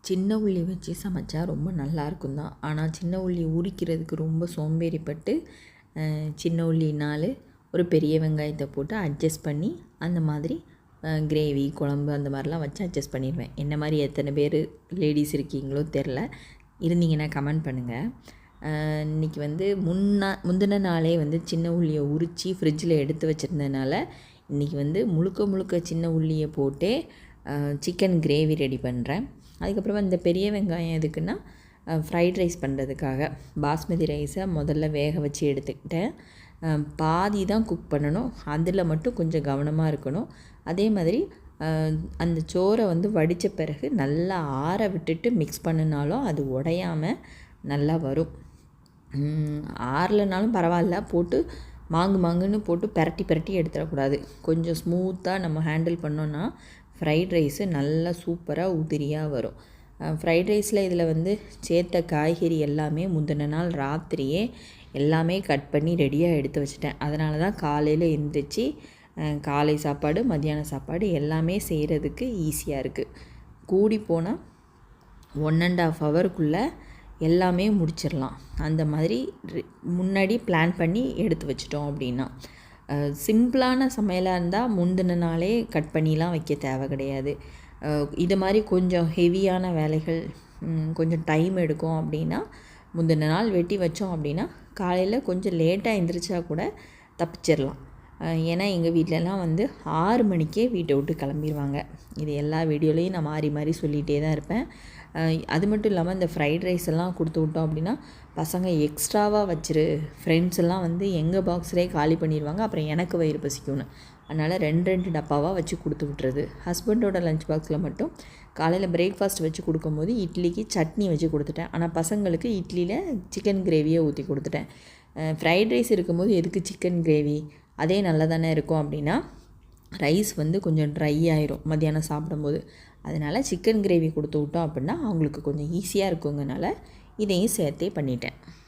சின்ன உள்ளி வச்சு சமைச்சா ரொம்ப நல்லாயிருக்கும் தான். ஆனால் சின்ன உள்ளி உரிக்கிறதுக்கு ரொம்ப சோம்பேறிப்பட்டு சின்ன உள்ளி 4 ஒரு பெரிய வெங்காயத்தை போட்டு அட்ஜஸ்ட் பண்ணி அந்த மாதிரி கிரேவி குழம்பு அந்த மாதிரிலாம் வச்சு அட்ஜஸ்ட் பண்ணிடுவேன். என்ன மாதிரி எத்தனை பேர் லேடிஸ் இருக்கீங்களோ தெரில, இருந்தீங்கன்னா கமெண்ட் பண்ணுங்கள். இன்றைக்கி வந்து முந்தின நாளே வந்து சின்ன உள்ளியை உரித்து ஃப்ரிட்ஜில் எடுத்து வச்சுருந்ததுனால இன்றைக்கி வந்து முழுக்க சின்ன உள்ளியை போட்டே சிக்கன் கிரேவி ரெடி பண்ணுறேன். அதுக்கப்புறமா இந்த பெரிய வெங்காயம் எதுக்குன்னா ஃப்ரைட் ரைஸ் பண்ணுறதுக்காக பாஸ்மதி ரைஸை முதல்ல வேக வச்சு எடுத்துக்கிட்டேன். பாதி தான் குக் பண்ணணும், அதில் மட்டும் கொஞ்சம் கவனமாக இருக்கணும். அதே மாதிரி அந்த சோறை வந்து வடித்த பிறகு நல்லா ஆற விட்டுட்டு மிக்ஸ் பண்ணினாலும் அது உடையாமல் நல்லா வரும். ஆறலைனாலும் பரவாயில்ல, போட்டு மாங்குன்னு போட்டு பிரட்டி எடுத்துடக்கூடாது. கொஞ்சம் ஸ்மூத்தாக நம்ம ஹேண்டில் பண்ணோன்னா ஃப்ரைட் ரைஸு நல்லா சூப்பராக உதிரியாக வரும். ஃப்ரைட் ரைஸில் இதில் வந்து சேர்த்த காய்கறி எல்லாமே முந்தின நாள் ராத்திரியே எல்லாமே கட் பண்ணி ரெடியாக எடுத்து வச்சுட்டேன். அதனால தான் காலையில் எழுந்திரிச்சி காலை சாப்பாடு மத்தியான சாப்பாடு எல்லாமே செய்கிறதுக்கு ஈஸியாக இருக்குது. கூடி போனால் 1.5 ஹவருக்குள்ளே எல்லாமே முடிச்சிடலாம். அந்த மாதிரி முன்னாடி பிளான் பண்ணி எடுத்து வச்சிட்டோம் அப்படின்னா. சிம்பிளான சமையலாக இருந்தால் முந்தின நாளே கட் பண்ணிலாம் வைக்க தேவை கிடையாது. இது மாதிரி கொஞ்சம் ஹெவியான வேலைகள் கொஞ்சம் டைம் எடுக்கும் அப்படின்னா முந்தின நாள் வெட்டி வச்சோம் அப்படின்னா காலையில் கொஞ்சம் லேட்டாக எழுந்திரிச்சா கூட தப்பிச்சிடலாம். ஏன்னா எங்கள் வீட்டிலலாம் வந்து 6 மணிக்கே வீட்டை விட்டு கிளம்பிடுவாங்க. இது எல்லா வீடியோலையும் நான் மாறி சொல்லிகிட்டே தான் இருப்பேன். அது மட்டும் இல்லாமல் இந்த ஃப்ரைட் ரைஸ் எல்லாம் கொடுத்து விட்டோம் அப்படின்னா பசங்க எக்ஸ்ட்ராவாக வச்சிரு, ஃப்ரெண்ட்ஸ் எல்லாம் வந்து எங்கள் பாக்ஸ்லேயே காலி பண்ணிடுவாங்க, அப்புறம் எனக்கு வயிறு பசிக்கும்னு. அதனால் 2 டப்பாவாக வச்சு கொடுத்து விட்டுறது. ஹஸ்பண்டோட லஞ்ச் பாக்ஸில் மட்டும் காலையில் பிரேக்ஃபாஸ்ட் வச்சு கொடுக்கும்போது இட்லிக்கு சட்னி வச்சு கொடுத்துட்டேன். ஆனால் பசங்களுக்கு இட்லியில் சிக்கன் கிரேவியை ஊற்றி கொடுத்துட்டேன். ஃப்ரைட் ரைஸ் இருக்கும்போது எதுக்கு சிக்கன் கிரேவி, அதே நல்லா தானே இருக்கும் அப்படின்னா ரைஸ் வந்து கொஞ்சம் ட்ரை ஆயிரும் மத்தியானம் சாப்பிடும்போது. அதனால் சிக்கன் கிரேவி கொடுத்து விட்டோம் அப்படின்னா அவங்களுக்கு கொஞ்சம் ஈஸியாக இருக்குங்கனால இதையும் சேர்த்தே பண்ணிட்டேன்.